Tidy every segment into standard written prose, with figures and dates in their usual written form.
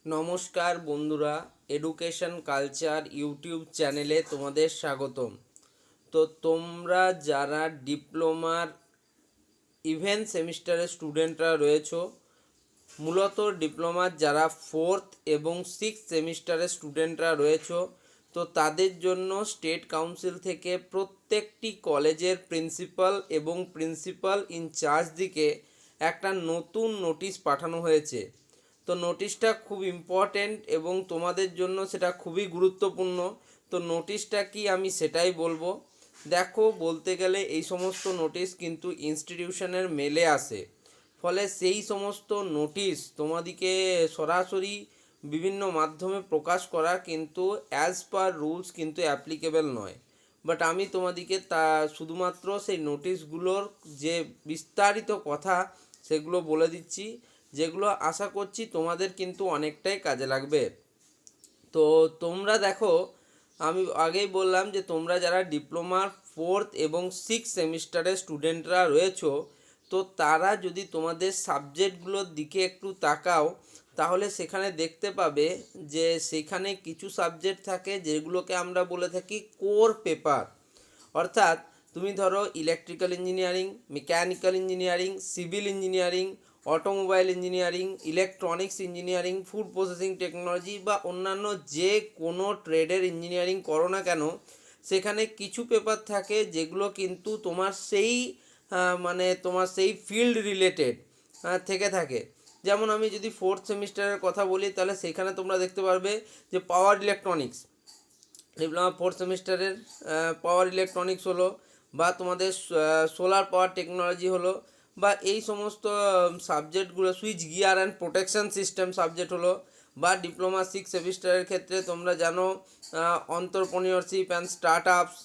নমস্কার বন্ধুরা, education culture YouTube চ্যানেলে তোমাদের স্বাগতম। তো তোমরা যারা ডিপ্লোমার ইভেন্ট সেমিস্টারের স্টুডেন্টরা রয়েছো, মূলত ডিপ্লোমার যারা 4th এবং 6th সেমিস্টারের স্টুডেন্টরা রয়েছো, তো তাদের জন্য স্টেট কাউন্সিল থেকে প্রত্যেকটি কলেজের প্রিন্সিপাল এবং প্রিন্সিপাল ইনচার্জ দিকে একটা নতুন নোটিশ পাঠানো হয়েছে। তো নোটিশটা খুব ইম্পর্ট্যান্ট এবং তোমাদের জন্য সেটা খুবই গুরুত্বপূর্ণ। তো নোটিশটা কি আমি সেটাই বলবো। দেখো, বলতে গেলে এই সমস্ত নোটিশ কিন্তু ইনস্টিটিউশনের মেলে আসে, ফলে সেই সমস্ত নোটিশ তোমাদিকে সরাসরি বিভিন্ন মাধ্যমে প্রকাশ করা কিন্তু অ্যাজ পার রুলস কিন্তু অ্যাপ্লিকেবল নয়। বাট আমি তোমাদিকে শুধুমাত্র সেই নোটিশগুলোর যে বিস্তারিত কথা সেগুলো বলে দিচ্ছি, যেগুলো আশা করছি তোমাদের কিন্তু অনেকটাই কাজে লাগবে। তো তোমরা দেখো, আমি আগেই বললাম যে তোমরা যারা ডিপ্লোমার 4th এবং 6th সেমিস্টারের স্টুডেন্টরা রয়েছো, তো তারা যদি তোমাদের সাবজেক্টগুলোর দিকে একটু তাকাও, তাহলে সেখানে দেখতে পাবে যে সেখানে কিছু সাবজেক্ট থাকে যেগুলোকে আমরা বলে থাকি কোর পেপার। অর্থাৎ তুমি ধরো electrical engineering, mechanical engineering, civil engineering, automobile engineering, electronics engineering, food processing technology বা অন্যান্য যে কোনো ট্রেডের ইঞ্জিনিয়ারিং করো না কেন, সেখানে কিছু পেপার থাকে যেগুলো কিন্তু তোমার সেই তোমার সেই ফিল্ড রিলেটেড থেকে থাকে। যেমন আমি যদি 4th সেমিস্টারের কথা বলি, তাহলে সেখানে তোমরা দেখতে পারবে যে পাওয়ার ইলেকট্রনিক্স, ডিপ্লোমা 4th সেমিস্টারের পাওয়ার ইলেকট্রনিক্স হলো, বা তোমাদের সোলার পাওয়ার টেকনোলজি হলো, বা এই সমস্ত সাবজেক্টগুলো switch gear and protection system subject হলো, বা ডিপ্লোমা 6 সেমিস্টারের ক্ষেত্রে তোমরা জানো অন্ত্রপ্রেনিয়রশিপ অ্যান্ড স্টার্ট আপস,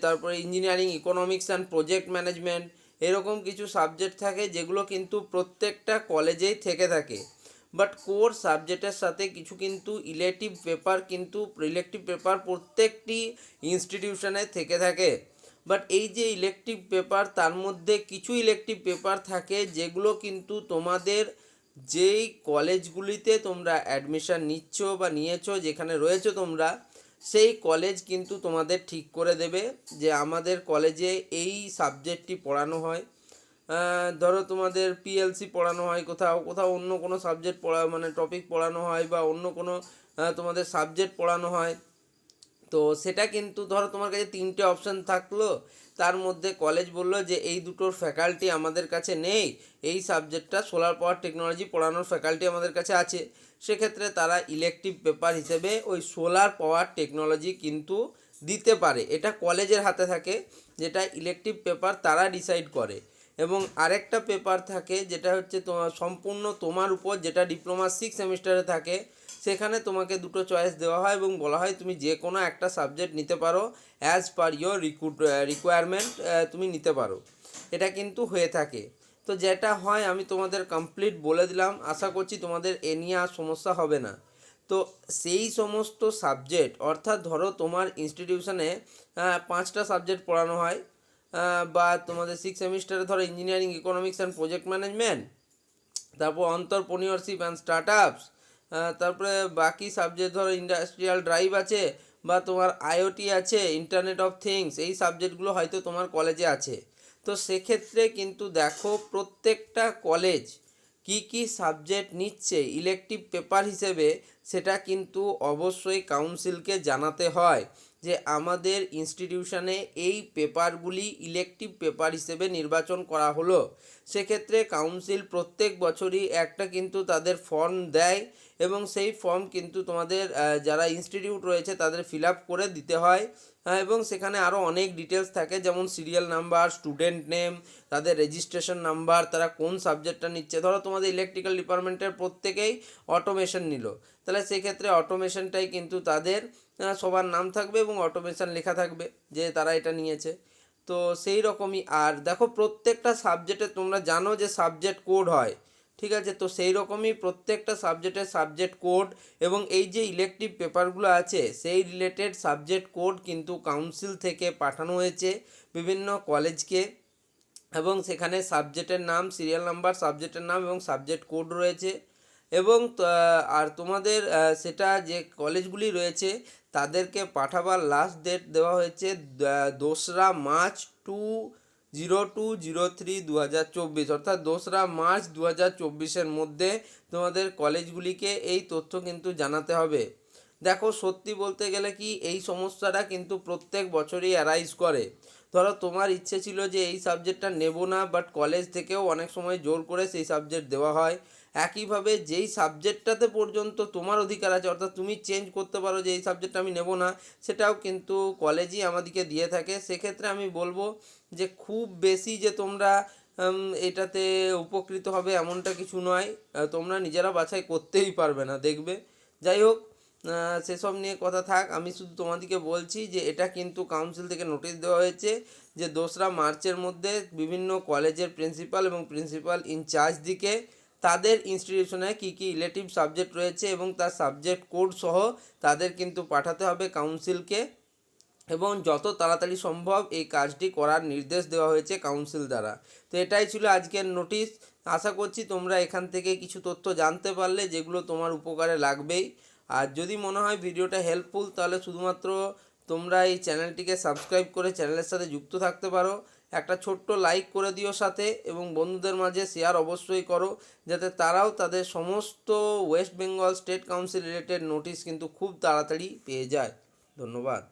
তারপরে engineering economics and project management, এরকম কিছু সাবজেক্ট থাকে যেগুলো কিন্তু প্রত্যেকটা কলেজেই থেকে থাকে। বাট কোর সাবজেক্টের সাথে কিছু কিন্তু ইলেকটিভ পেপার প্রত্যেকটি ইনস্টিটিউশনে থেকে থাকে। বাট এই যে ইলেকটিভ পেপার, তার মধ্যে কিছু ইলেকটিভ পেপার থাকে যেগুলো কিন্তু তোমাদের যেই কলেজগুলিতে তোমরা অ্যাডমিশান নিচ্ছ বা নিয়েছো, যেখানে রয়েছো তোমরা, সেই কলেজ কিন্তু তোমাদের ঠিক করে দেবে যে আমাদের কলেজে এই সাবজেক্টটি পড়ানো হয়। ধরো তোমাদের পিএলসি পড়ানো হয়, কোথাও কোথাও অন্য কোনো সাবজেক্ট টপিক পড়ানো হয়, বা অন্য কোনো তোমাদের সাবজেক্ট পড়ানো হয়। তো সেটা কিন্তু ধরো তোমার কাছে 3টে অপশান থাকলো, তার মধ্যে কলেজ বললো যে এই দুটোর ফ্যাকাল্টি আমাদের কাছে নেই, এই সাবজেক্টটা সোলার পাওয়ার টেকনোলজি পড়ানোর ফ্যাকাল্টি আমাদের কাছে আছে। সেক্ষেত্রে তারা ইলেকটিভ পেপার হিসেবে ওই সোলার পাওয়ার টেকনোলজি কিন্তু দিতে পারে। এটা কলেজের হাতে থাকে, যেটা ইলেকটিভ পেপার তারা ডিসাইড করে। এবং আরেকটা পেপার থাকে যেটা হচ্ছে তোমার সম্পূর্ণ তোমার উপর, যেটা ডিপ্লোমা 6 সেমিস্টারে থাকে। সেখানে তোমাকে দুটো চয়েস দেওয়া হয় এবং বলা হয় তুমি যে কোনো একটা সাবজেক্ট নিতে পারো, অ্যাজ পার ইয়োর রিকোয়ারমেন্ট তুমি নিতে পারো। এটা কিন্তু হয়ে থাকে। তো যেটা হয় আমি তোমাদের কমপ্লিট বলে দিলাম, আশা করছি তোমাদের এ নিয়ে আর সমস্যা হবে না। তো সেই সমস্ত সাবজেক্ট, অর্থাৎ ধরো তোমার ইনস্টিটিউশনে 5টা সাবজেক্ট পড়ানো হয়, বা তোমাদের 6 সেমিস্টারে ধরো engineering economics and project management, তারপর অন্ত্রপ্রেনিয়রশিপ অ্যান্ড স্টার্ট আপস, তারপরে বাকি সাবজেক্ট ধরো ইন্ডাস্ট্রিয়াল ড্রাইভ আছে, বা তোমার আইওটি আছে, ইন্টারনেট অফ থিংস, এই সাবজেক্টগুলো হয়তো তোমার কলেজে আছে। তো সেক্ষেত্রে কিন্তু দেখো প্রত্যেকটা কলেজ কি কি সাবজেক্ট নিচ্ছে ইলেকটিভ পেপার হিসেবে, সেটা কিন্তু অবশ্যই কাউন্সিলকে জানাতে হয় যে আমাদের ইনস্টিটিউশনে এই পেপারগুলি ইলেকটিভ পেপার হিসেবে নির্বাচন করা হলো। সেক্ষেত্রে কাউন্সিল প্রত্যেক বছরই একটা কিন্তু তাদের ফর্ম দেয়, এবং সেই ফর্ম কিন্তু তোমাদের যারা ইনস্টিটিউট রয়েছে তাদের ফিল আপ করে দিতে হয়। এবং সেখানে আরও অনেক ডিটেলস থাকে, যেমন সিরিয়াল নাম্বার, স্টুডেন্ট নেম, তাদের রেজিস্ট্রেশন নাম্বার, তারা কোন সাবজেক্টটা নিচ্ছে। ধরো তোমাদের ইলেকট্রিক্যাল ডিপার্টমেন্টের প্রত্যেকেই অটোমেশন নিল, তাহলে সেক্ষেত্রে অটোমেশনটাই কিন্তু তাদের সবার নাম থাকবে এবং অটোমেশন লেখা থাকবে যে তারা এটা নিয়েছে। তো সেই রকমই, আর দেখো প্রত্যেকটা সাবজেক্টে তোমরা জানো যে সাবজেক্ট কোড হয়, ঠিক আছে। তো সেই রকমই প্রত্যেকটা সাবজেক্টের সাবজেক্ট কোড, এবং এই যে ইলেকটিভ পেপারগুলো আছে সেই রিলেটেড সাবজেক্ট কোড কিন্তু কাউন্সিল থেকে পাঠানো হয়েছে বিভিন্ন কলেজকে, এবং সেখানে সাবজেক্টের নাম, সিরিয়াল নাম্বার, সাবজেক্টের নাম এবং সাবজেক্ট কোড রয়েছে। এবং আর তোমাদের সেটা যে কলেজগুলি রয়েছে তাদেরকে পাঠাবার লাস্ট ডেট দেওয়া হয়েছে 2রা মার্চ 2023 অর্থাৎ 2রা মার্চ 2024-এর মধ্যে তোমাদের কলেজগুলিকে এই তথ্য কিন্তু জানাতে হবে। দেখো সত্যি বলতে গেলে কি এই সমস্যাটা কিন্তু প্রত্যেক বছরই অ্যারাইজ করে। ধরো তোমার ইচ্ছে ছিল যে এই সাবজেক্টটা নেব না, বাট কলেজ থেকেও অনেক সময় জোর করে সেই সাবজেক্ট দেওয়া হয়। একইভাবে যেই সাবজেক্টটাতে পর্যন্ত তোমার অধিকার আছে, অর্থাৎ তুমি চেঞ্জ করতে পারো যে এই সাবজেক্টটা আমি নেব না, সেটাও কিন্তু কলেজই আমাদেরকে দিয়ে থাকে। সেক্ষেত্রে আমি বলবো যে খুব বেশি যে তোমরা এটাতে উপকৃত হবে এমনটা কিছু নয়, তোমরা নিজেরা বাছাই করতেই পারবে না দেখবে। যাই হোক, সেসব নিয়ে কথা থাক, আমি শুধু তোমাদেরকে বলছি যে এটা কিন্তু কাউন্সিল থেকে নোটিশ দেওয়া হয়েছে যে 2রা মার্চের মধ্যে বিভিন্ন কলেজের প্রিন্সিপাল এবং প্রিন্সিপাল ইনচার্জ দিকে তাদের ইনস্টিটিউশনে কী কী ইলেকটিভ সাবজেক্ট রয়েছে এবং তার সাবজেক্ট কোড সহ তাদের কিন্তু পাঠাতে হবে কাউন্সিলকে, এবং যত তাড়াতাড়ি সম্ভব এই কাজটি করার নির্দেশ দেওয়া হয়েছে কাউন্সিল দ্বারা। তো এটাই ছিল আজকের নোটিশ। আশা করছি তোমরা এখান থেকে কিছু তথ্য জানতে পারলে যেগুলো তোমার উপকারে লাগবেই। আর যদি মনে হয় ভিডিওটা হেল্পফুল তাহলে শুধুমাত্র তোমরা এই চ্যানেলটিকে সাবস্ক্রাইব করে চ্যানেলের সাথে যুক্ত থাকতে পারো। একটা ছোট্ট লাইক করে দিও সাথে, এবং বন্ধুদের মাঝে শেয়ার অবশ্যই করো যাতে তারাও তাদের সমস্ত West Bengal state council related notice কিন্তু খুব তাড়াতাড়ি পেয়ে যায়। ধন্যবাদ।